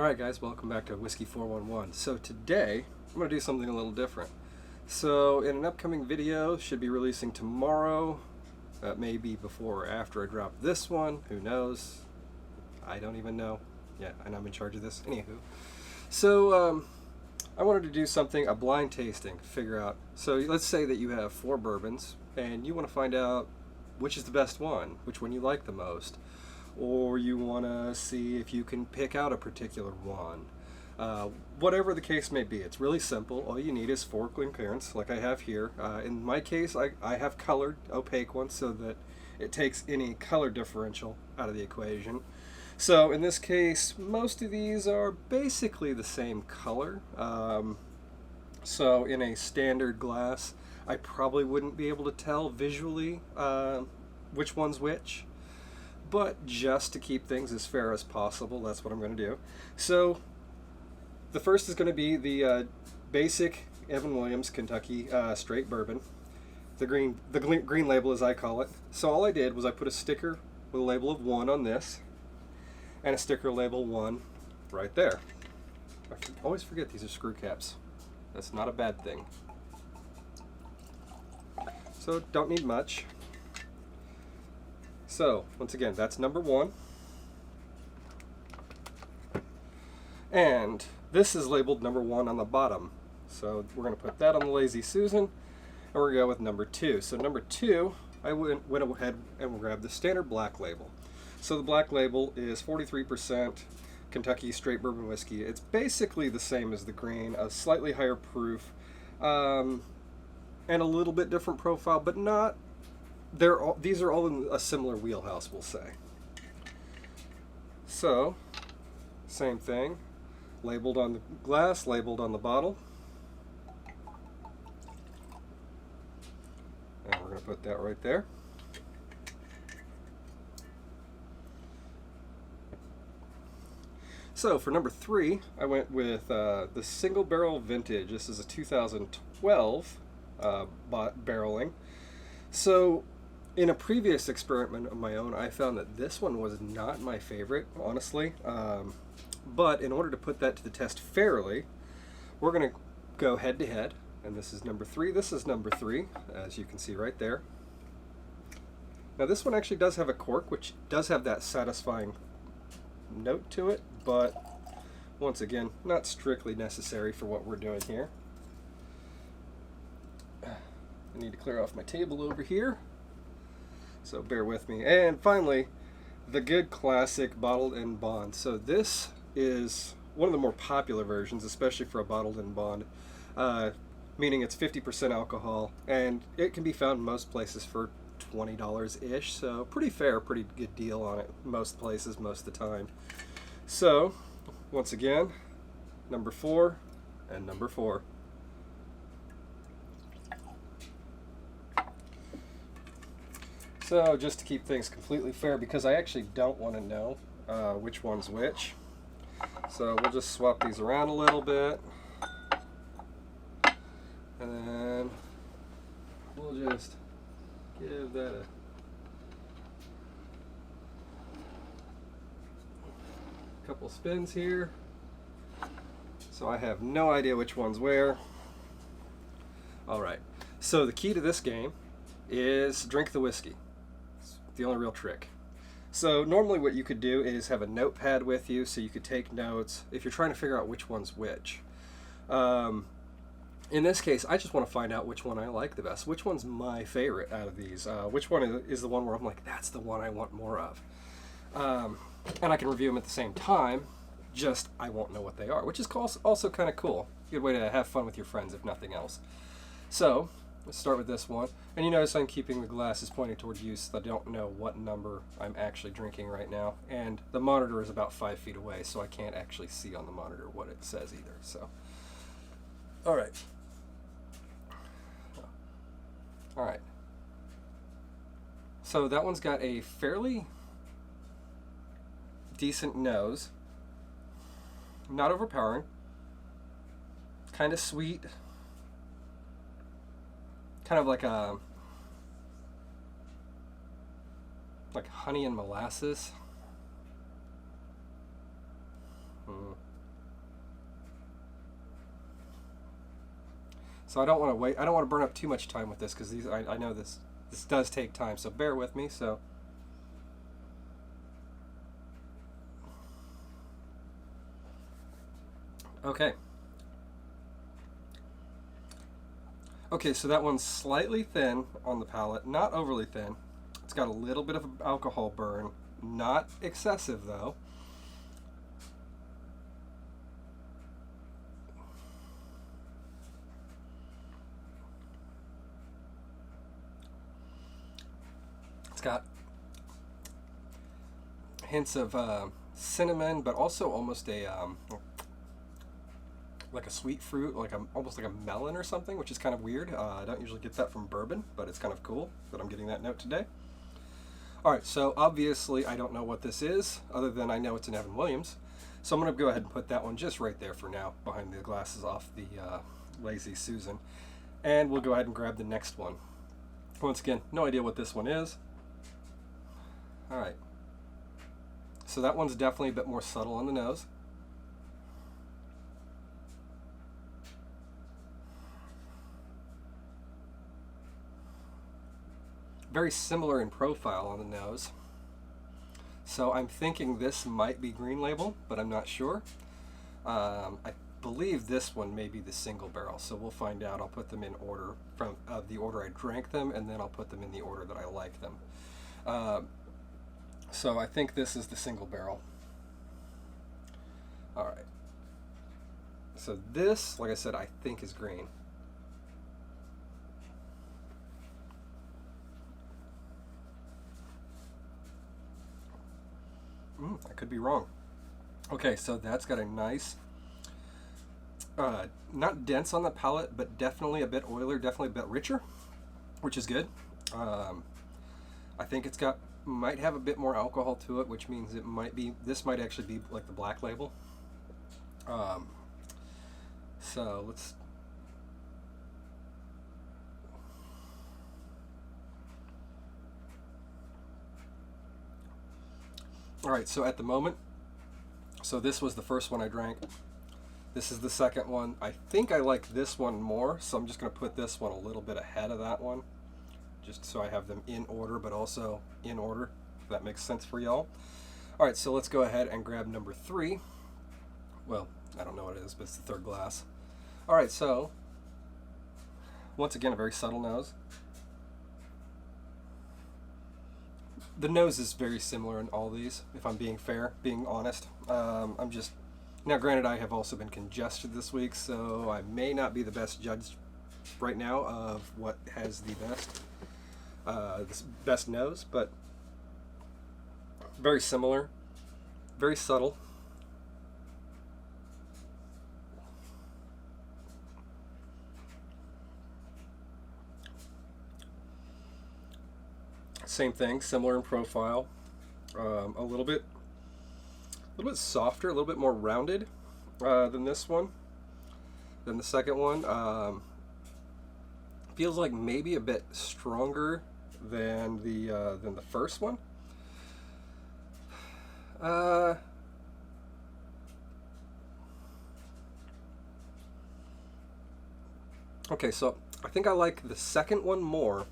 Alright guys, welcome back to Whisky411. So today, I'm going to do something a little different. So in an upcoming video, should be releasing tomorrow, maybe before or after I drop this one, who knows, I don't even know. Yeah, and I'm in charge of this, anywho. So, I wanted to do something, a blind tasting, figure out, so let's say that you have 4 bourbons, and you want to find out which is the best one, which one you like the most. Or you want to see if you can pick out a particular one. Whatever the case may be, it's really simple. All you need is 4 Glencairns, like I have here. In my case, I have colored, opaque ones, so that it takes any color differential out of the equation. So in this case, most of these are basically the same color. So in a standard glass, I probably wouldn't be able to tell visually which one's which. But just to keep things as fair as possible, that's what I'm going to do. So the first is going to be the basic Evan Williams Kentucky straight bourbon, the green label as I call it. So all I did was I put a sticker with a label of 1 on this, and a sticker label 1 right there. I always forget these are screw caps. That's not a bad thing. So don't need much. So, once again, that's number 1. And this is labeled number 1 on the bottom. So we're going to put that on the Lazy Susan, and we're going to go with number 2. So number 2, I went ahead and grabbed the standard black label. So the black label is 43% Kentucky straight bourbon whiskey. It's basically the same as the green, a slightly higher proof, and a little bit different profile, but not... these are all in a similar wheelhouse, we'll say. So, same thing, labeled on the glass, labeled on the bottle. And we're going to put that right there. So for number 3, I went with the single barrel vintage. This is a 2012 barreling. So, in a previous experiment of my own, I found that this one was not my favorite, honestly. But in order to put that to the test fairly, we're going to go head to head. And this is number 3. This is number 3, as you can see right there. Now this one actually does have a cork, which does have that satisfying note to it. But once again, not strictly necessary for what we're doing here. I need to clear off my table over here. So bear with me. And finally, the good classic bottled in bond. So this is one of the more popular versions, especially for a bottled in bond, meaning it's 50% alcohol, and it can be found in most places for $20-ish. So pretty fair, pretty good deal on it most places, most of the time. So once again, number 4 and number 4. So just to keep things completely fair, because I actually don't want to know which one's which, so we'll just swap these around a little bit, and then we'll just give that a couple spins here. So I have no idea which one's where. Alright, so the key to this game is drink the whiskey. The only real trick. So normally what you could do is have a notepad with you so you could take notes if you're trying to figure out which one's which. In this case, I just want to find out which one I like the best. Which one's my favorite out of these? Which one is the one where I'm like, that's the one I want more of? And I can review them at the same time, just I won't know what they are, which is also kind of cool. Good way to have fun with your friends, if nothing else. So, let's start with this one. And you notice I'm keeping the glasses pointing toward you so I don't know what number I'm actually drinking right now. And the monitor is about 5 feet away, so I can't actually see on the monitor what it says either. So, alright. Alright. So that one's got a fairly decent nose. Not overpowering. Kind of sweet. Kind of like honey and molasses. So I don't want to wait. I don't want to burn up too much time with this because I know this does take time. So bear with me. So. Okay. Okay, so that one's slightly thin on the palate, not overly thin. It's got a little bit of alcohol burn, not excessive though. It's got hints of cinnamon, but also almost a like a sweet fruit, like almost like a melon or something, which is kind of weird. I don't usually get that from bourbon, but it's kind of cool that I'm getting that note today. All right, so obviously I don't know what this is, other than I know it's an Evan Williams. So I'm gonna go ahead and put that one just right there for now, behind the glasses off the Lazy Susan. And we'll go ahead and grab the next one. Once again, no idea what this one is. All right. So that one's definitely a bit more subtle on the nose. Very similar in profile on the nose. So I'm thinking this might be Green Label, but I'm not sure. I believe this one may be the single barrel, so we'll find out. I'll put them in order from the order I drank them, and then I'll put them in the order that I like them. So I think this is the single barrel. All right. So this, like I said, I think is green. I could be wrong. Okay, so that's got a nice, not dense on the palate, but definitely a bit oilier, definitely a bit richer, which is good. I think it's got, might have a bit more alcohol to it, which means it might be, this might actually be like the Black Label. So let's, all right, so at the moment, so this was the first one I drank. This is the second one. I think I like this one more, so I'm just going to put this one a little bit ahead of that one, just so I have them in order, but also in order, if that makes sense for y'all. All right, so let's go ahead and grab number 3. Well, I don't know what it is, but it's the third glass. All right, so once again, a very subtle nose. The nose is very similar in all these, if I'm being fair, being honest. I'm just, now granted I have also been congested this week, so I may not be the best judge right now of what has the best nose, but very similar, very subtle. Same thing, similar in profile, a little bit softer, a little bit more rounded than this one, than the second one. Feels like maybe a bit stronger than the first one. Okay, so I think I like the second one more,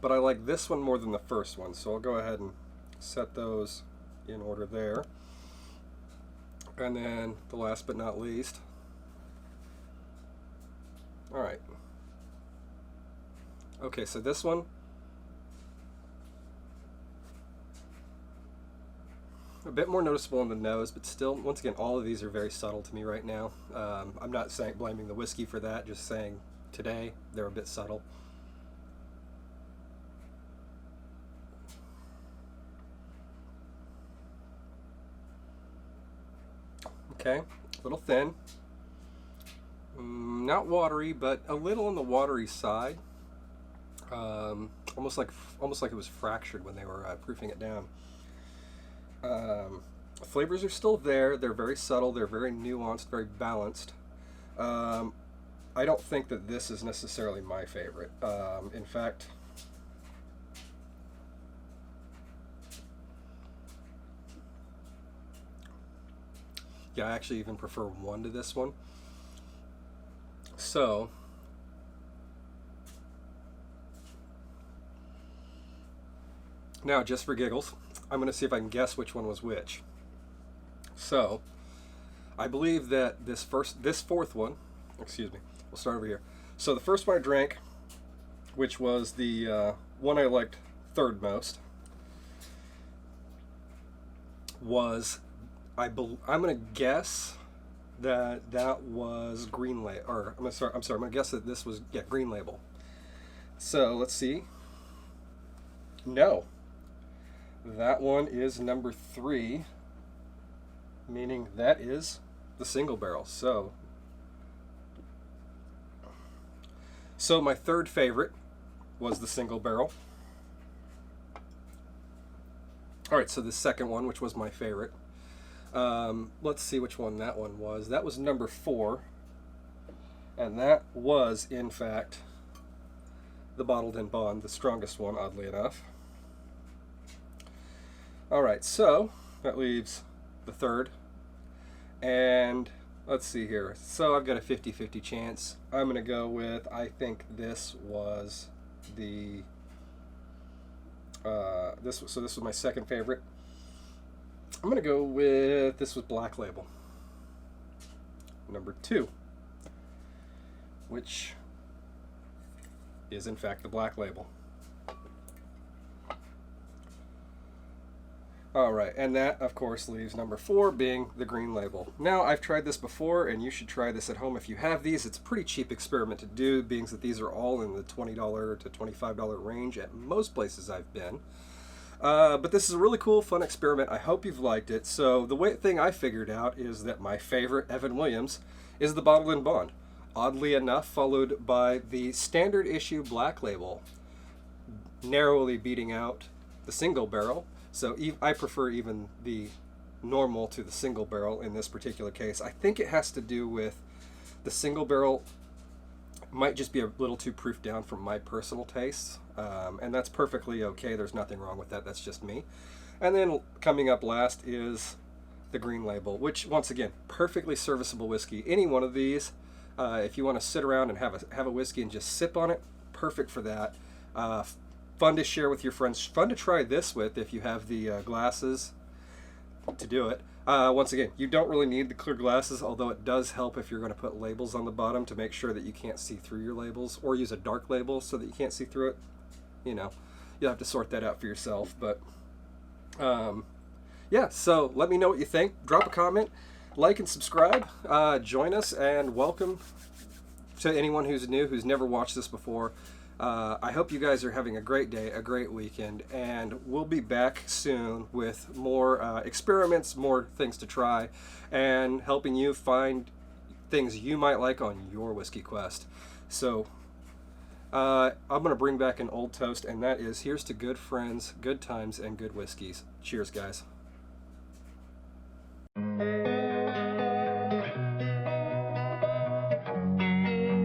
but I like this one more than the first one, so I'll go ahead and set those in order there. And then the last but not least, all right. Okay, so this one, a bit more noticeable in the nose, but still, once again, all of these are very subtle to me right now. I'm not saying blaming the whiskey for that, just saying today they're a bit subtle. Okay, a little thin, not watery, but a little on the watery side. Almost like it was fractured when they were proofing it down. Flavors are still there. They're very subtle. They're very nuanced, very balanced. I don't think that this is necessarily my favorite. In fact, yeah, I actually even prefer one to this one. So Now, just for giggles, I'm going to see if I can guess which one was which. So, I believe that this fourth one, excuse me, we'll start over here. So the first one I drank, which was the one I liked third most, was, I'm going to guess that was Green Label, or I'm going to guess that this was, yeah, Green Label. So, let's see. No. That one is number 3, meaning that is the single barrel. So my third favorite was the single barrel. Alright, so the second one, which was my favorite, let's see which one that one was. That was number 4, and that was, in fact, the Bottled in Bond, the strongest one, oddly enough. Alright, so that leaves the third, and let's see here. So I've got a 50-50 chance. I'm going to go with, I think this was the, this was my second favorite. I'm going to go with, this was Black Label, number 2, which is in fact the Black Label. Alright, and that, of course, leaves number 4 being the Green Label. Now, I've tried this before, and you should try this at home if you have these. It's a pretty cheap experiment to do, being that these are all in the $20 to $25 range at most places I've been. But this is a really cool, fun experiment. I hope you've liked it. So, the thing I figured out is that my favorite Evan Williams is the Bottled in Bond. Oddly enough, followed by the standard issue Black Label, narrowly beating out the single barrel. So I prefer even the normal to the single barrel in this particular case. I think it has to do with the single barrel might just be a little too proofed down for my personal tastes, and that's perfectly okay. There's nothing wrong with that. That's just me. And then coming up last is the Green Label, which, once again, perfectly serviceable whiskey. Any one of these, if you want to sit around and have a whiskey and just sip on it, perfect for that. Fun to share with your friends. Fun to try this with if you have the glasses to do it. Once again, you don't really need the clear glasses, although it does help if you're going to put labels on the bottom to make sure that you can't see through your labels, or use a dark label so that you can't see through it. You know, you'll have to sort that out for yourself. But yeah, so let me know what you think. Drop a comment, like and subscribe. Join us, and welcome to anyone who's new, who's never watched this before. I hope you guys are having a great day, a great weekend, and we'll be back soon with more experiments, more things to try, and helping you find things you might like on your whiskey quest. So I'm going to bring back an old toast, and that is, here's to good friends, good times, and good whiskeys. Cheers, guys.